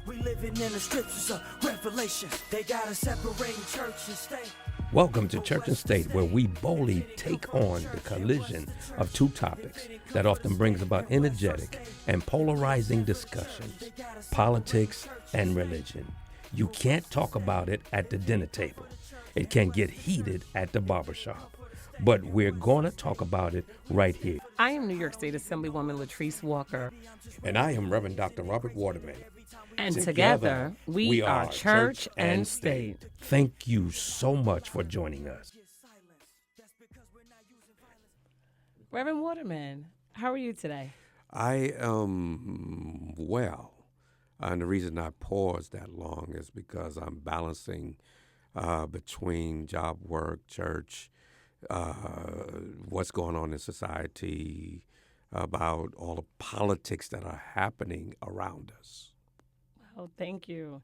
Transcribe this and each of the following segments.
We living in the scriptures of Revelation. They got us separating church and state. Welcome to Church and State, where we boldly take on the collision of two topics that often brings about energetic and polarizing discussions: politics and religion. You can't talk about it at the dinner table. It can get heated at the barbershop. But we're going to talk about it right here. I am New York State Assemblywoman Latrice Walker. And I am Reverend Dr. Robert Waterman. And together we are Church and State. Thank you so much for joining us. Reverend Waterman, how are you today? I am well. And the reason I paused that long is because I'm balancing between job, work, church, what's going on in society, about all the politics that are happening around us. Well, thank you.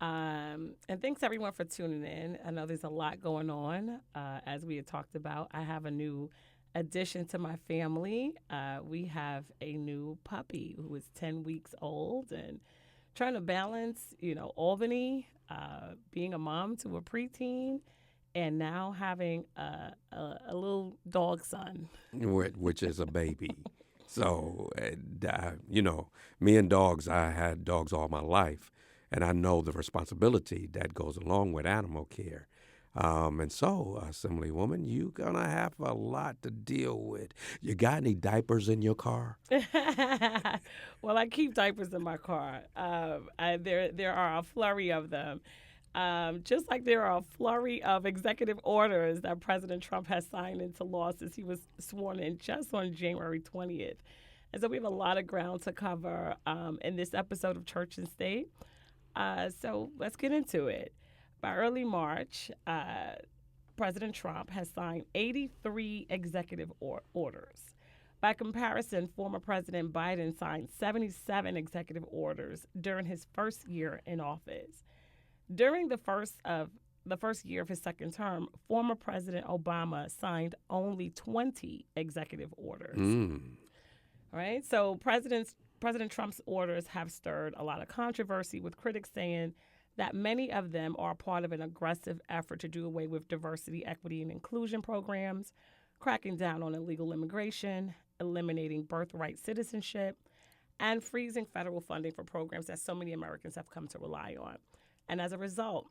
And thanks, everyone, for tuning in. I know there's a lot going on. As we had talked about, I have a new addition to my family. We have a new puppy who is 10 weeks old and trying to balance, Albany, being a mom to a preteen, and now having a little dog son. Which is a baby. So, me and dogs, I had dogs all my life, and I know the responsibility that goes along with animal care. And so, Assemblywoman, you're going to have a lot to deal with. You got any diapers in your car? Well, I keep diapers in my car. There are a flurry of them. Just like there are a flurry of executive orders that President Trump has signed into law since he was sworn in just on January 20th. And so we have a lot of ground to cover in this episode of Church and State. So let's get into it. By early March, President Trump has signed 83 executive orders. By comparison, former President Biden signed 77 executive orders during his first year in office. During the first year of his second term, former President Obama signed only 20 executive orders. All right, so President Trump's orders have stirred a lot of controversy, with critics saying that many of them are part of an aggressive effort to do away with diversity, equity, and inclusion programs, cracking down on illegal immigration, eliminating birthright citizenship, and freezing federal funding for programs that so many Americans have come to rely on. And as a result,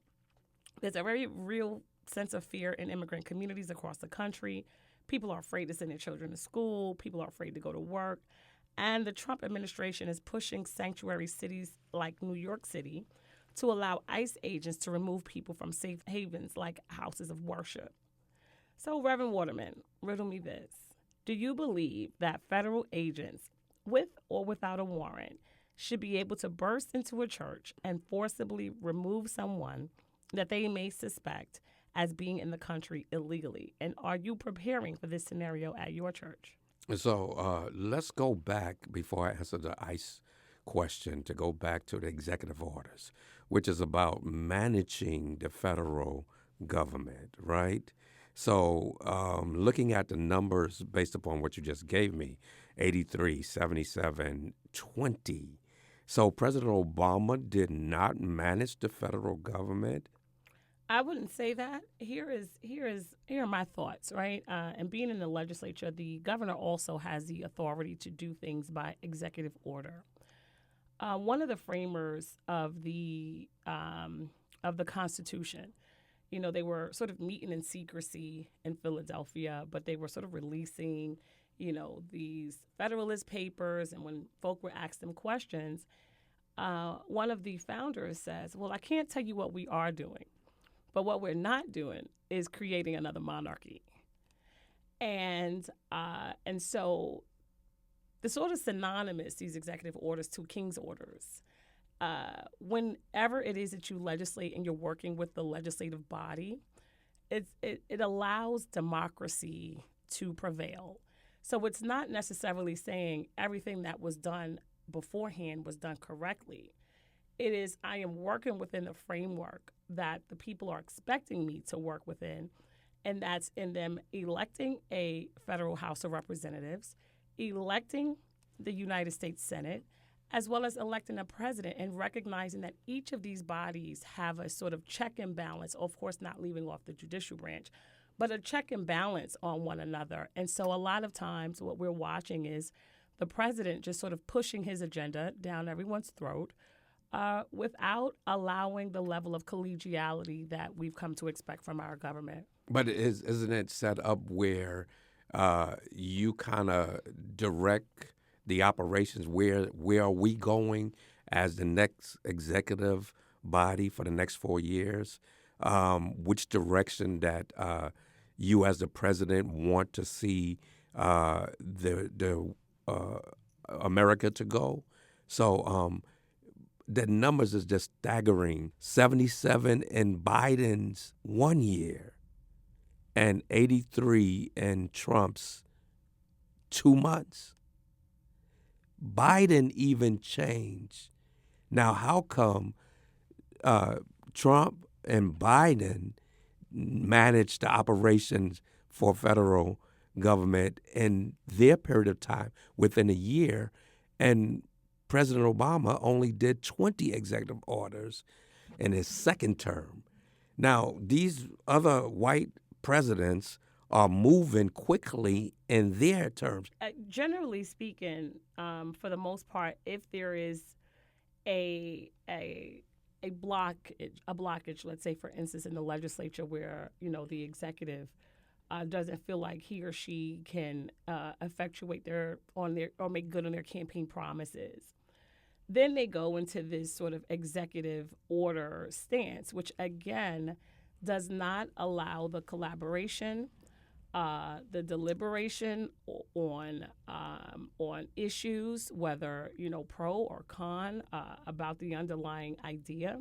there's a very real sense of fear in immigrant communities across the country. People are afraid to send their children to school. People are afraid to go to work. And the Trump administration is pushing sanctuary cities like New York City to allow ICE agents to remove people from safe havens like houses of worship. So, Reverend Waterman, riddle me this. Do you believe that federal agents, with or without a warrant, should be able to burst into a church and forcibly remove someone that they may suspect as being in the country illegally? And are you preparing for this scenario at your church? So let's go back, before I answer the ICE question, to go back to the executive orders, which is about managing the federal government, right? So looking at the numbers based upon what you just gave me, 83, 77, 20. So President Obama did not manage the federal government? I wouldn't say that. Here are my thoughts, right? And being in the legislature, the governor also has the authority to do things by executive order. One of the framers of the Constitution, they were sort of meeting in secrecy in Philadelphia, but they were sort of releasing, these Federalist Papers. And when folk were asked them questions, one of the founders says, well, I can't tell you what we are doing, but what we're not doing is creating another monarchy. And so the sort of synonymous, these executive orders, to king's orders. Whenever it is that you legislate and you're working with the legislative body, it allows democracy to prevail. So it's not necessarily saying everything that was done beforehand was done correctly. It is, I am working within the framework that the people are expecting me to work within, and that's in them electing a federal House of Representatives, electing the United States Senate, as well as electing a president and recognizing that each of these bodies have a sort of check and balance, of course, not leaving off the judicial branch, but a check and balance on one another. And so a lot of times what we're watching is the president just sort of pushing his agenda down everyone's throat without allowing the level of collegiality that we've come to expect from our government. But isn't it set up where you kind of direct the operations? Where are we going as the next executive body for the next 4 years? Which direction that you as the president want to see the America to go? So the numbers is just staggering. 77 in Biden's 1 year and 83 in Trump's 2 months. Biden even changed. Now, how come Trump and Biden managed the operations for federal government in their period of time within a year, and President Obama only did 20 executive orders in his second term? Now, these other white presidents are moving quickly in their terms. Generally speaking, for the most part, if there is a blockage, let's say, for instance, in the legislature where, the executive doesn't feel like he or she can effectuate or make good on their campaign promises, then they go into this sort of executive order stance, which again does not allow the collaboration, the deliberation on issues, whether pro or con, about the underlying idea.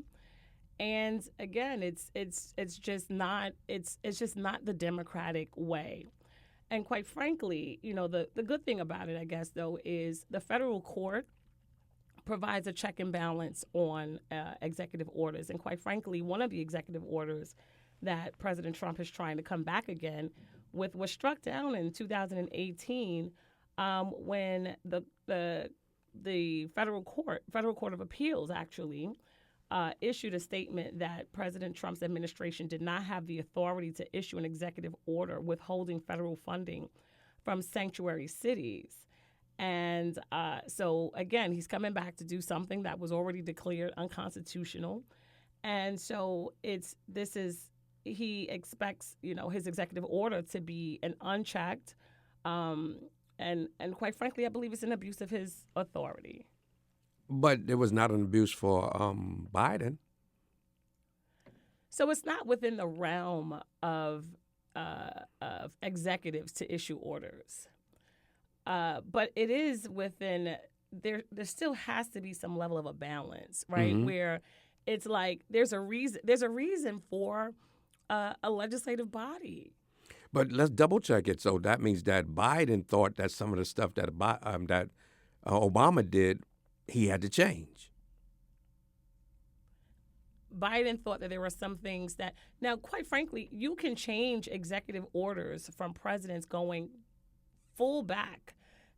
And again, it's just not the democratic way. And quite frankly, the good thing about it, I guess, though, is the federal court provides a check and balance on executive orders. And quite frankly, one of the executive orders that President Trump is trying to come back again with was struck down in 2018 when the federal court of appeals actually issued a statement that President Trump's administration did not have the authority to issue an executive order withholding federal funding from sanctuary cities. And so, again, he's coming back to do something that was already declared unconstitutional. And so he expects, his executive order to be an unchecked, and quite frankly, I believe it's an abuse of his authority. But it was not an abuse for Biden. So it's not within the realm of executives to issue orders. But it is within there still has to be some level of a balance, right? Mm-hmm. Where it's like there's a reason for a legislative body. But let's double check it. So that means that Biden thought that some of the stuff that Obama did, he had to change. Biden thought that there were some things that, now, quite frankly, you can change executive orders from presidents going full back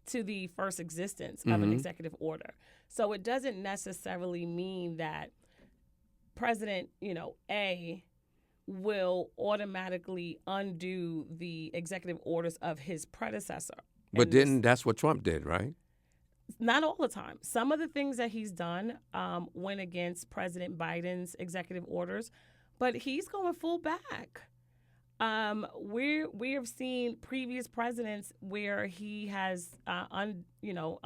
to the first existence of an executive order. So it doesn't necessarily mean that President, A, will automatically undo the executive orders of his predecessor. But that's what Trump did, right? Not all the time. Some of the things that he's done went against President Biden's executive orders, but he's going full back. We have seen previous presidents where he has, a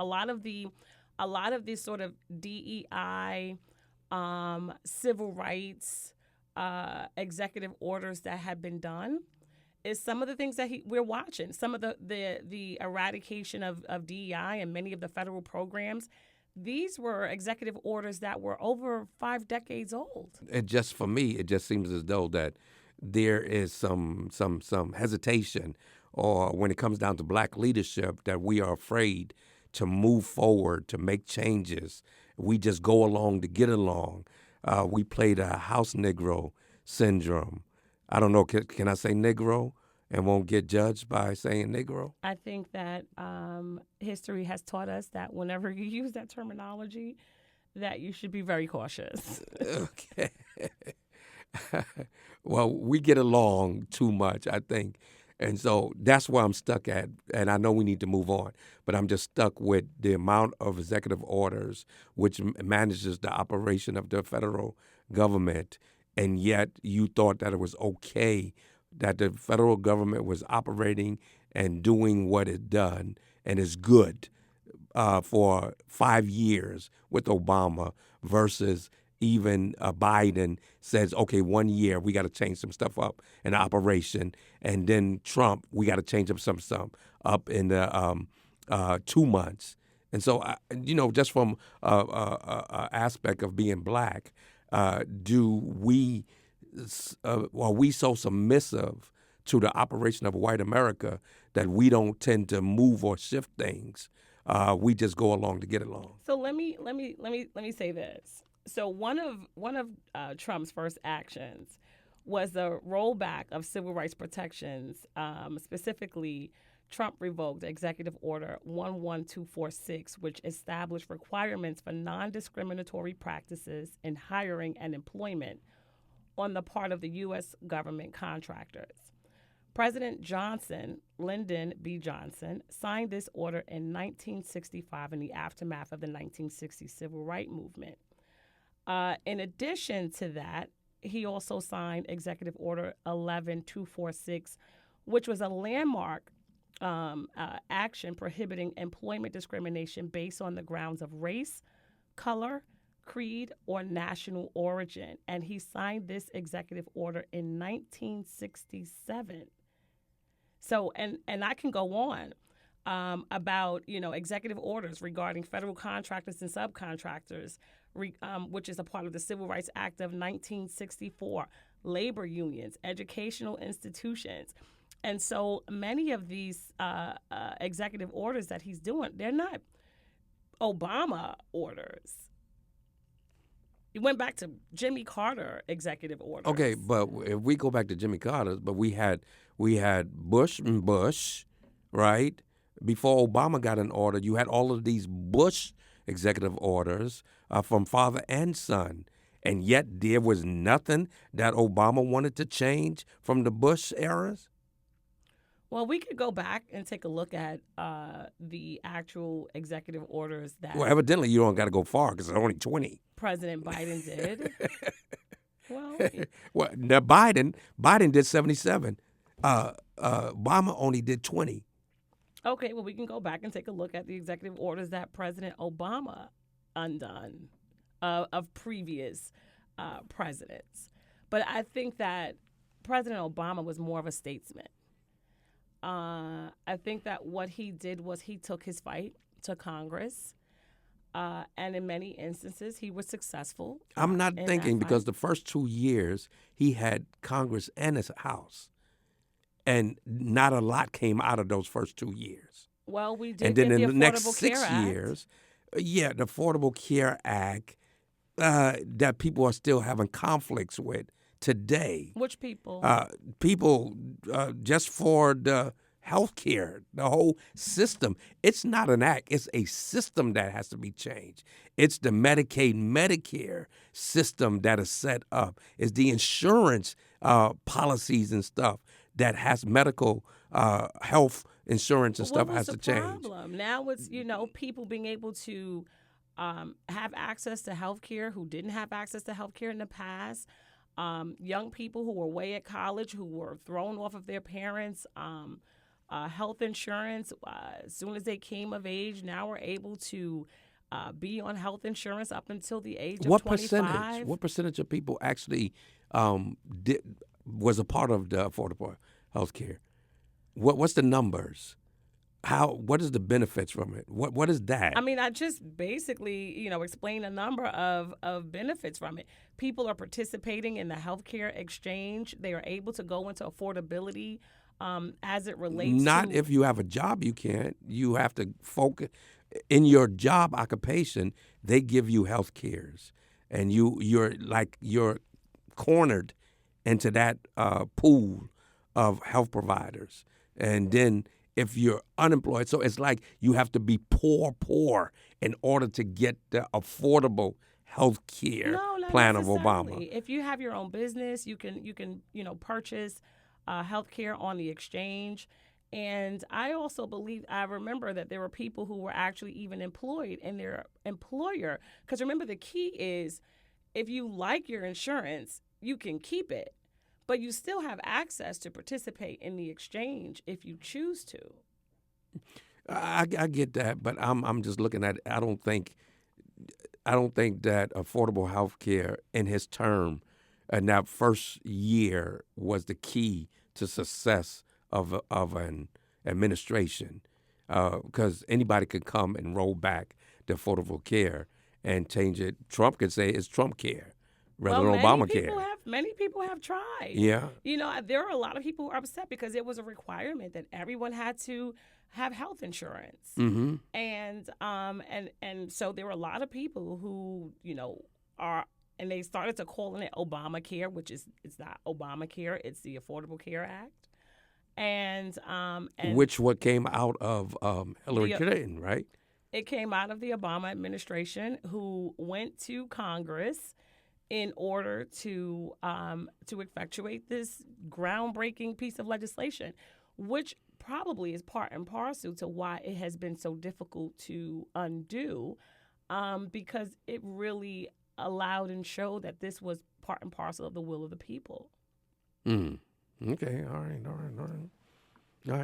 lot of these sort of DEI, civil rights, executive orders that have been done. Is some of the things that we're watching. Some of the eradication of DEI and many of the federal programs. These were executive orders that were over 5 decades old. For me, it just seems as though that there is some hesitation, or when it comes down to black leadership, that we are afraid to move forward, to make changes. We just go along to get along. We play the house Negro syndrome. I don't know, can I say Negro and won't get judged by saying Negro? I think that history has taught us that whenever you use that terminology, that you should be very cautious. Okay. Well, we get along too much, I think. And so that's where I'm stuck at. And I know we need to move on, but I'm just stuck with the amount of executive orders which manages the operation of the federal government. And yet you thought that it was okay that the federal government was operating and doing what it done and is good for 5 years with Obama versus even Biden says, okay, 1 year, we got to change some stuff up in the operation. And then Trump, we got to change up some stuff up in the 2 months. And so, just from aspect of being black, are we so submissive to the operation of white America that we don't tend to move or shift things? We just go along to get along. So let me say this. So one of Trump's first actions was the rollback of civil rights protections. Specifically, Trump revoked Executive Order 11246, which established requirements for non-discriminatory practices in hiring and employment on the part of the U.S. government contractors. President Johnson, Lyndon B. Johnson, signed this order in 1965 in the aftermath of the 1960 Civil Rights Movement. In addition to that, he also signed Executive Order 11246, which was a landmark action prohibiting employment discrimination based on the grounds of race, color, creed, or national origin. And he signed this executive order in 1967. So, and I can go on about, executive orders regarding federal contractors and subcontractors, which is a part of the Civil Rights Act of 1964, labor unions, educational institutions. And so many of these executive orders that he's doing, they're not Obama orders. He went back to Jimmy Carter executive orders. Okay, but if we go back to Jimmy Carter, but we had Bush and Bush, right? Before Obama got an order, you had all of these Bush executive orders from father and son. And yet there was nothing that Obama wanted to change from the Bush eras? Well, we could go back and take a look at the actual executive orders that Well, evidently you don't got to go far because it's only 20. President Biden did. Well, now Biden did 77. Obama only did 20. Okay, well, we can go back and take a look at the executive orders that President Obama undone of previous presidents. But I think that President Obama was more of a statesman. I think that what he did was he took his fight to Congress, and in many instances, he was successful. I'm not thinking because the first 2 years he had Congress and his House, and not a lot came out of those first 2 years. Well, we did and then get in the the next Affordable 6 Care Act. years, the Affordable Care Act that people are still having conflicts with today. Which people? People just for the health care, the whole system. It's not an act. It's a system that has to be changed. It's the Medicaid, Medicare system that is set up. It's the insurance policies and stuff that has medical health insurance and stuff has to change. What was the problem? Now it's, people being able to have access to health care who didn't have access to health care in the past. Young people who were away at college who were thrown off of their parents' health insurance as soon as they came of age now are able to be on health insurance up until the age of 25. What percentage of people actually was a part of the affordable health care? What's the numbers? What is the benefits from it? What is that? I mean, I just basically, explain a number of benefits from it. People are participating in the healthcare exchange. They are able to go into affordability as it relates Not if you have a job, you can't. You have to focus. In your job occupation, they give you health cares. And you're cornered into that pool of health providers. And then if you're unemployed, so it's like you have to be poor in order to get the affordable health care No, not plan of necessarily. Obama. If you have your own business, you can purchase health care on the exchange. And I also I remember that there were people who were actually even employed in their employer. Because remember, the key is if you like your insurance, you can keep it, but you still have access to participate in the exchange if you choose to. I get that, but I'm just looking at it. I don't think that affordable health care in his term in that first year was the key to success of an administration, because anybody could come and roll back the affordable care and change it. Trump could say it's Trump care rather than Obamacare. Many people have tried. Yeah. There are a lot of people who are upset because it was a requirement that everyone had to have health insurance. Mm-hmm. And so there were a lot of people who, and they started to calling it Obamacare, which it's not Obamacare, it's the Affordable Care Act. And What came out of Hillary Clinton, right? It came out of the Obama administration, who went to Congress in order to effectuate this groundbreaking piece of legislation, which probably is part and parcel to why it has been so difficult to undo, because it really allowed and showed that this was part and parcel of the will of the people. Mm. Okay, all right.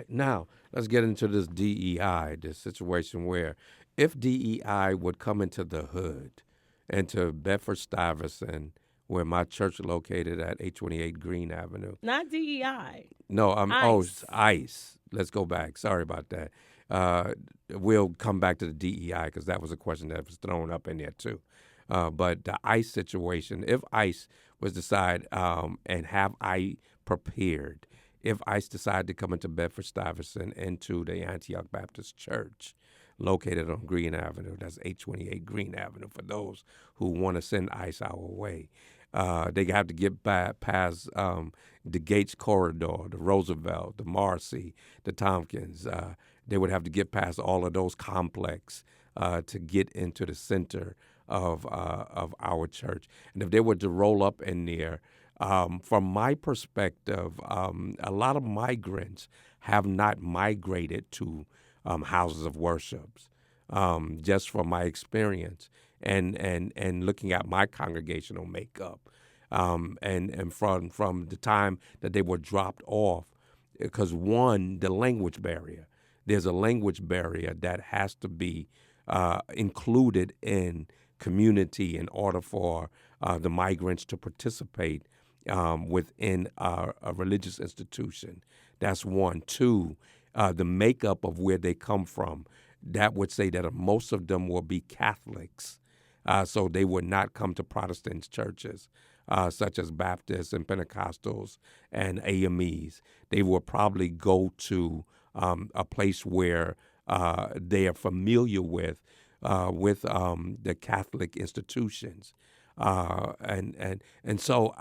Now, let's get into this DEI, this situation where if DEI would come into the hood, into Bedford-Stuyvesant, where my church is located at 828 Green Avenue. Not DEI. No, ICE. ICE. Let's go back. Sorry about that. We'll come back to the DEI because that was a question that was thrown up in there too. But the ICE situation, if ICE was decide and have I prepared, if ICE decided to come into Bedford-Stuyvesant into the Antioch Baptist Church, located on Green Avenue, that's 828 Green Avenue, for those who want to send ICE our way. They have to get past the Gates Corridor, the Roosevelt, the Marcy, the Tompkins. They would have to get past all of those complexes to get into the center of our church. And if they were to roll up in there, from my perspective, a lot of migrants have not migrated to houses of worship, just from my experience and looking at my congregational makeup, and from the time that they were dropped off, because the language barrier. There's a language barrier that has to be included in community in order for the migrants to participate within a religious institution. That's one. Two, the makeup of where they come from. That would say that most of them will be Catholics, so they would not come to Protestant churches such as Baptists and Pentecostals and AMEs. They will probably go to a place where they are familiar with the Catholic institutions. And so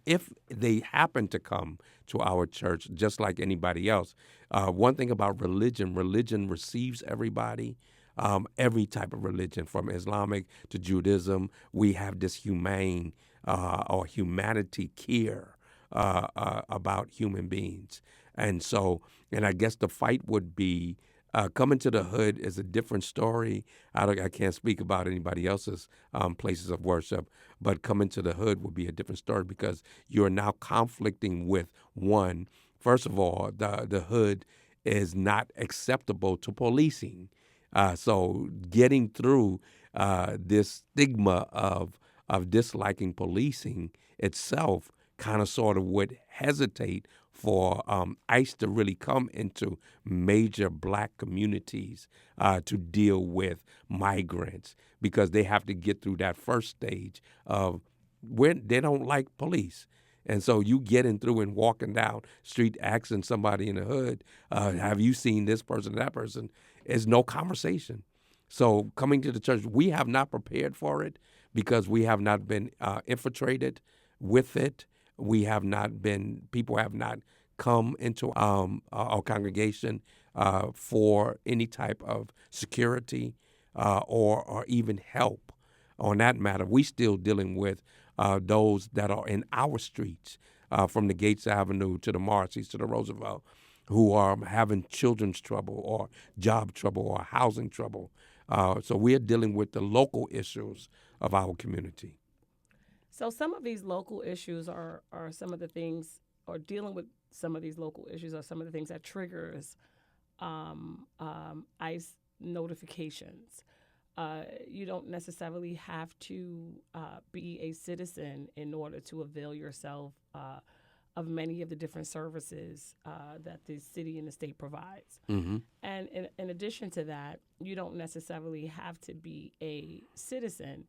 if they happen to come to our church, just like anybody else, one thing about religion receives everybody, every type of religion, from Islamic to Judaism. We have this humane or humanity care about human beings. And I guess the fight would be, coming to the hood is a different story. I can't speak about anybody else's places of worship, but coming to the hood would be a different story because you're now conflicting with one. First of all, the hood is not acceptable to policing. So getting through this stigma of disliking policing itself kind of sort of would hesitate for ICE to really come into major black communities to deal with migrants, because they have to get through that first stage of when they don't like police. And so you getting through and walking down street asking somebody in the hood, have you seen this person, that person, is no conversation. So coming to the church, we have not prepared for it because we have not been infiltrated with it. People have not come into our congregation for any type of security or even help on that matter. We still dealing with those that are in our streets, from the Gates Avenue to the Marcy's to the Roosevelt, who are having children's trouble or job trouble or housing trouble. So we're dealing with the local issues of our community. So some of these local issues are some of the things, or dealing with some of these local issues are some of the things that triggers ICE notifications. You don't necessarily have to be a citizen in order to avail yourself of many of the different services that the city and the state provides. Mm-hmm. And in addition to that, you don't necessarily have to be a citizen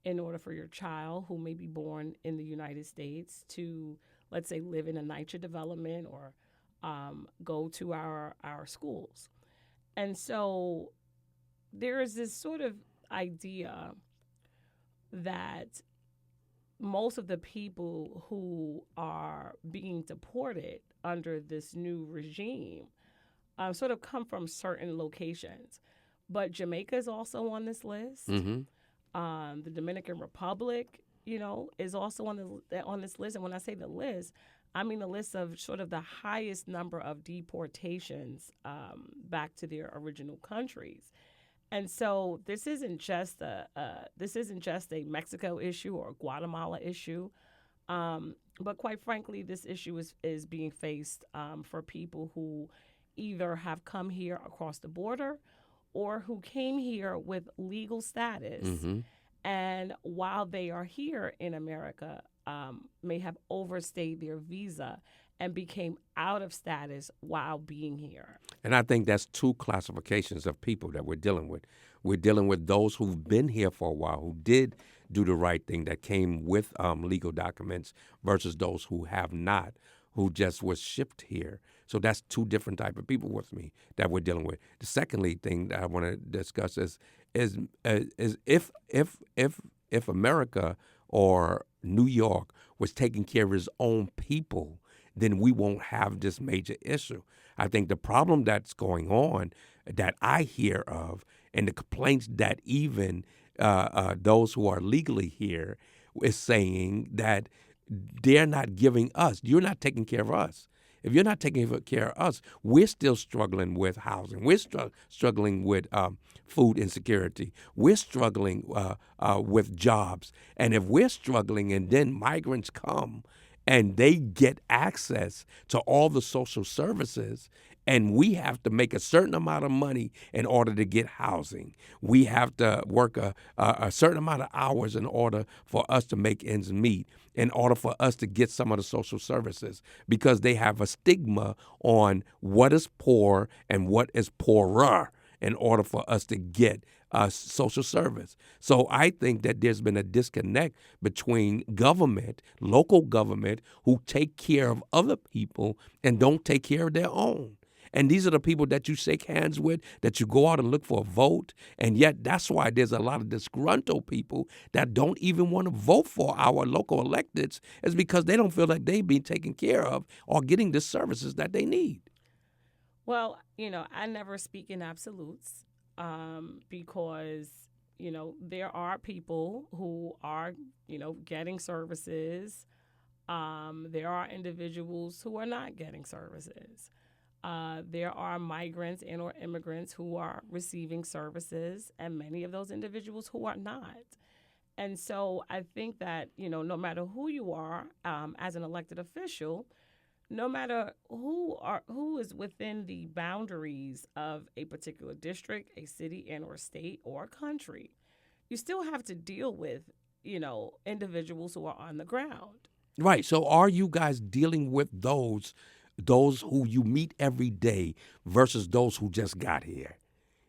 in order for your child, who may be born in the United States, to, let's say, live in a NYCHA development or go to our schools. And so there is this sort of idea that most of the people who are being deported under this new regime sort of come from certain locations. But Jamaica is also on this list. Mm-hmm. The Dominican Republic, is also on this list. And when I say the list, I mean the list of sort of the highest number of deportations back to their original countries. And so this isn't just a Mexico issue or a Guatemala issue, but quite frankly, this issue is being faced for people who either have come here across the border or who came here with legal status, Mm-hmm. and while they are here in America, may have overstayed their visa and became out of status while being here. And I think that's two classifications of people that we're dealing with. We're dealing with those who've been here for a while, who did do the right thing, that came with legal documents, versus those who have not, who just was shipped here. So that's two different type of people with me that we're dealing with. The secondly thing that I want to discuss is if America or New York was taking care of its own people, then we won't have this major issue. I think the problem that's going on that I hear of, and the complaints that even those who are legally here is saying that they're not giving us, you're not taking care of us. If you're not taking care of us, we're still struggling with housing. We're struggling with food insecurity. We're struggling with jobs. And if we're struggling and then migrants come and they get access to all the social services, and we have to make a certain amount of money in order to get housing. We have to work a certain amount of hours in order for us to make ends meet, in order for us to get some of the social services, because they have a stigma on what is poor and what is poorer in order for us to get social service. So I think that there's been a disconnect between government, local government, who take care of other people and don't take care of their own. And these are the people that you shake hands with, that you go out and look for a vote. And yet that's why there's a lot of disgruntled people that don't even want to vote for our local electeds, is because they don't feel like they've been taken care of or getting the services that they need. Well, I never speak in absolutes because, there are people who are, getting services. There are individuals who are not getting services. There are migrants and or immigrants who are receiving services, and many of those individuals who are not. And so I think that, no matter who you are as an elected official, no matter who is within the boundaries of a particular district, a city and or state or country, you still have to deal with, individuals who are on the ground. Right. So are you guys dealing with those who you meet every day versus those who just got here?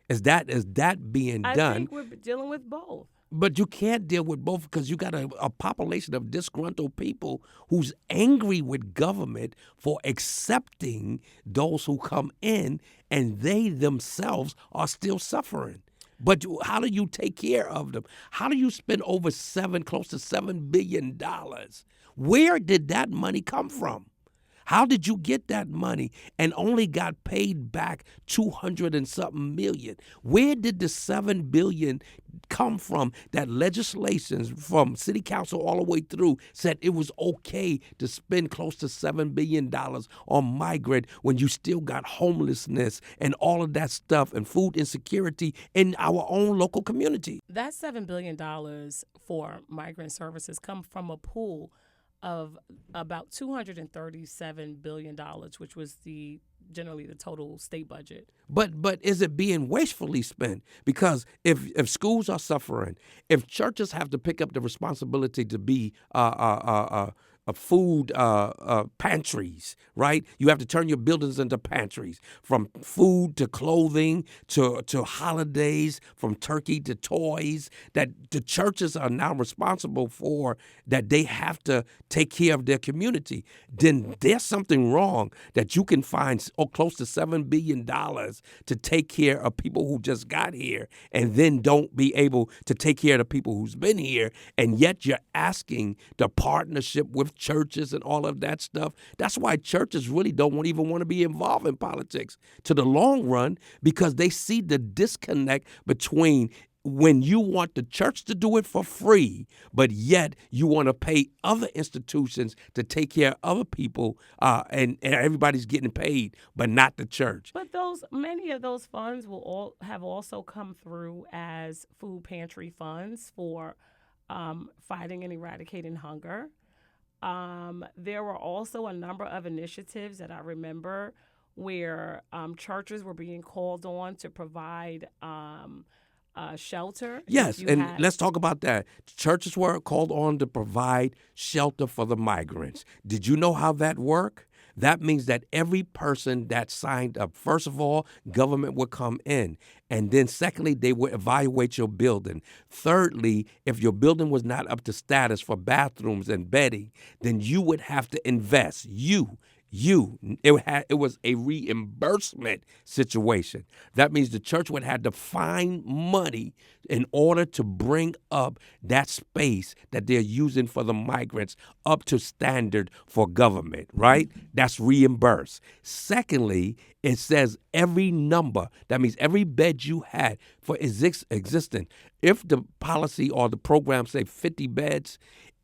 Is that being done? I think we're dealing with both. But you can't deal with both, because you got a population of disgruntled people who's angry with government for accepting those who come in, and they themselves are still suffering. But how do you take care of them? How do you spend over close to $7 billion? Where did that money come from? How did you get that money and only got paid back 200 and something million? Where did the $7 billion come from that legislation from city council all the way through said it was okay to spend close to $7 billion on migrant when you still got homelessness and all of that stuff and food insecurity in our own local community? That $7 billion for migrant services come from a pool of about $237 billion, which was generally the total state budget. But is it being wastefully spent? Because if schools are suffering, if churches have to pick up the responsibility to be food pantries, right? You have to turn your buildings into pantries, from food to clothing to holidays, from turkey to toys, that the churches are now responsible for, that they have to take care of their community. Then there's something wrong that you can find close to $7 billion to take care of people who just got here and then don't be able to take care of the people who's been here, and yet you're asking the partnership with churches and all of that stuff. That's why churches really don't even want to be involved in politics to the long run, because they see the disconnect between when you want the church to do it for free, but yet you want to pay other institutions to take care of other people, and everybody's getting paid, but not the church. But many of those funds will have also come through as food pantry funds for fighting and eradicating hunger. There were also a number of initiatives that I remember where churches were being called on to provide shelter. Yes, and let's talk about that. Churches were called on to provide shelter for the migrants. Did you know how that worked? That means that every person that signed up, first of all, government would come in. And then secondly, they would evaluate your building. Thirdly, if your building was not up to status for bathrooms and bedding, then you would have to invest. It was a reimbursement situation. That means the church would have to find money in order to bring up that space that they're using for the migrants up to standard for government, right? That's reimbursed. Secondly, it says every number, that means every bed you had for existing. If the policy or the program say 50 beds,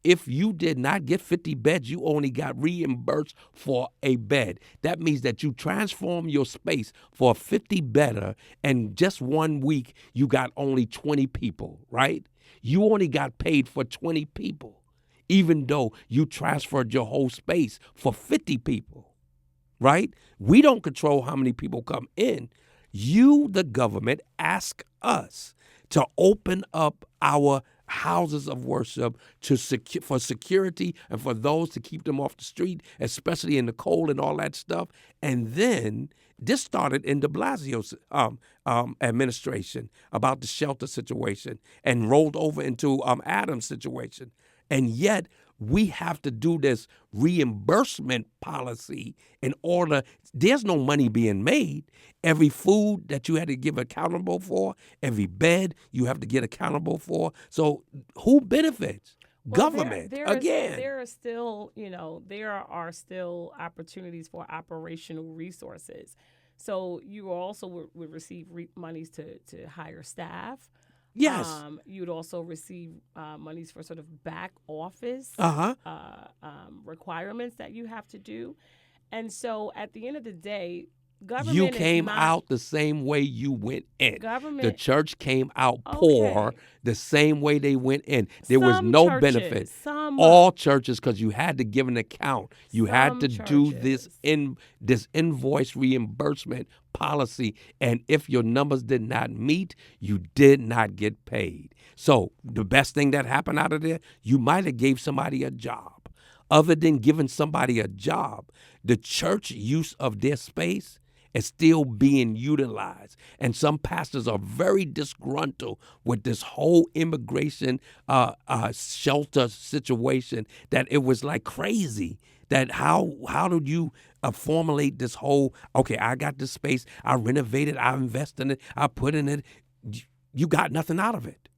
if you did not get 50 beds, you only got reimbursed for a bed. That means that you transform your space for 50 bedder, and just 1 week you got only 20 people, right? You only got paid for 20 people, even though you transferred your whole space for 50 people, right? We don't control how many people come in. You, the government, ask us to open up our houses of worship for security and for those to keep them off the street, especially in the cold and all that stuff. And then this started in de Blasio's administration about the shelter situation and rolled over into Adams' situation. And yet we have to do this reimbursement policy in order. There's no money being made. Every food that you had to give accountable for, every bed you have to get accountable for. So who benefits? Well, Government, there again. There are still opportunities for operational resources. So you also would receive monies to hire staff. Yes. You'd also receive monies for sort of back office requirements that you have to do. And so at the end of the day, government you came out the same way you went in. Government, the church came out poor the same way they went in. There was no benefit. All churches, because you had to give an account. You had to do this invoice reimbursement policy, and if your numbers did not meet, you did not get paid. So the best thing that happened out of there, you might have gave somebody a job. Other than giving somebody a job, the church use of their space is still being utilized. And some pastors are very disgruntled with this whole immigration shelter situation, that it was like crazy. That how did you formulate this whole, okay, I got this space, I renovated, I invested in it, I put in it. You got nothing out of it.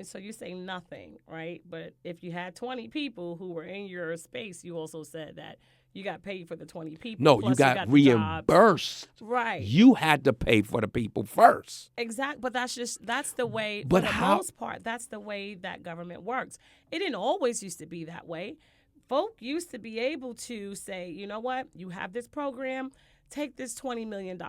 So you say nothing, right? But if you had 20 people who were in your space, you also said that You got paid for the 20 people. No, plus you got the jobs. reimbursed. Right. You had to pay for the people first. Exactly. But that's the way, But for the how- most part, that's the way that government works. It didn't always used to be that way. Folk used to be able to say, you know what, you have this program, take this $20 million.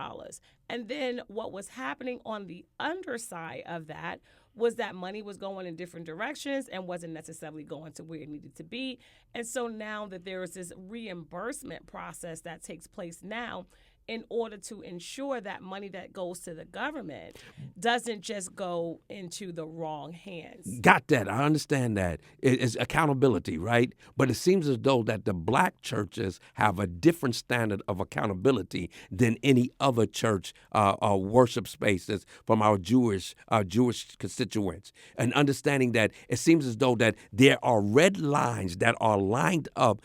And then what was happening on the underside of that was that money was going in different directions and wasn't necessarily going to where it needed to be. And so now that there is this reimbursement process that takes place now, in order to ensure that money that goes to the government doesn't just go into the wrong hands. Got that. I understand that. It's accountability, right? But it seems as though that the black churches have a different standard of accountability than any other church worship spaces from our Jewish constituents. And understanding that it seems as though that there are red lines that are lined up.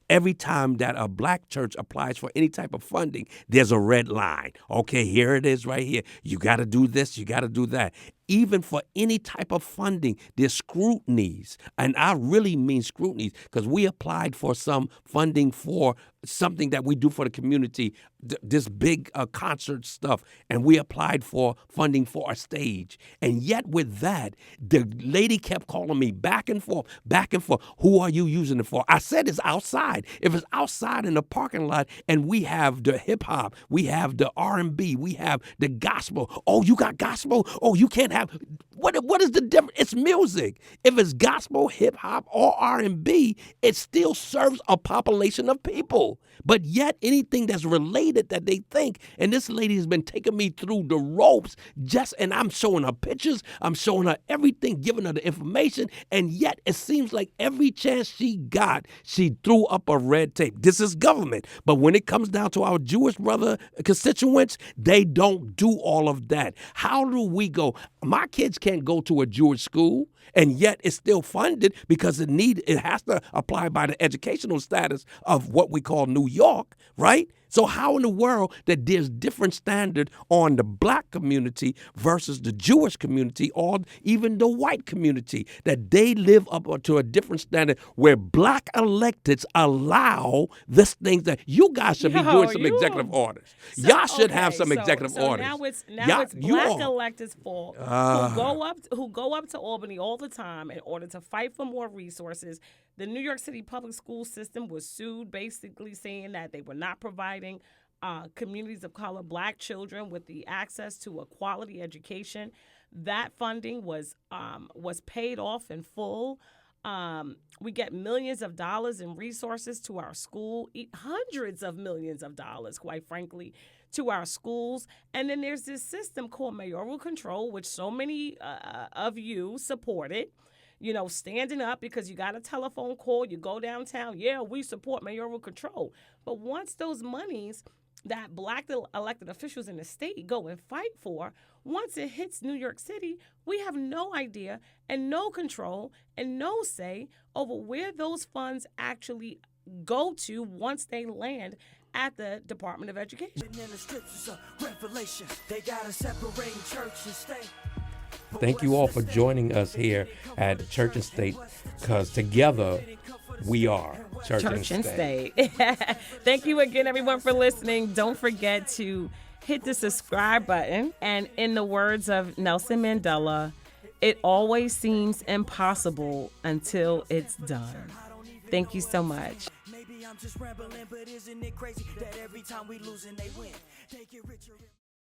Every time that a black church applies for any type of funding, there's a red line. Okay, here it is right here. You got to do this, you got to do that. Even for any type of funding, there's scrutinies. And I really mean scrutinies because we applied for some funding for something that we do for the community, this big concert stuff, and we applied for funding for a stage. And yet with that, the lady kept calling me back and forth. Who are you using it for? I said it's outside. If it's outside in the parking lot and we have the hip hop, we have the R&B, we have the gospel. Oh, you got gospel? Oh, you can't have. What is the difference? It's music. If it's gospel, hip hop, or R&B, it still serves a population of people. But yet anything that's related that they think, and this lady has been taking me through the ropes, and I'm showing her pictures, I'm showing her everything, giving her the information, and yet it seems like every chance she got, she threw up a red tape. This is government. But when it comes down to our Jewish brother constituents, they don't do all of that. How do we go? My kids can't go to a Jewish school, and yet it's still funded because it has to apply by the educational status of what we call New York, right? So how in the world that there's different standard on the black community versus the Jewish community or even the white community, that they live up to a different standard where black electeds allow this thing that you guys should be doing some executive orders. Y'all should have some executive orders. Now it's black electeds' fault who go up to Albany all the time in order to fight for more resources. The New York City public school system was sued, basically saying that they were not providing communities of color, black children, with the access to a quality education. That funding was paid off in full. We get millions of dollars in resources to our school, hundreds of millions of dollars, quite frankly, to our schools. And then there's this system called mayoral control, which so many of you supported. You know, standing up because you got a telephone call, you go downtown, yeah, we support mayoral control. But once those monies that black elected officials in the state go and fight for, once it hits New York City, we have no idea and no control and no say over where those funds actually go to once they land at the Department of Education. In the scriptures of Revelation, they gotta separate church and state. Thank you all for joining us here at Church and State, because together we are Church and State. Thank you again, everyone, for listening. Don't forget to hit the subscribe button. And in the words of Nelson Mandela, it always seems impossible until it's done. Thank you so much. Maybe I'm just rambling, but isn't it crazy that every time we lose and they win, they get richer?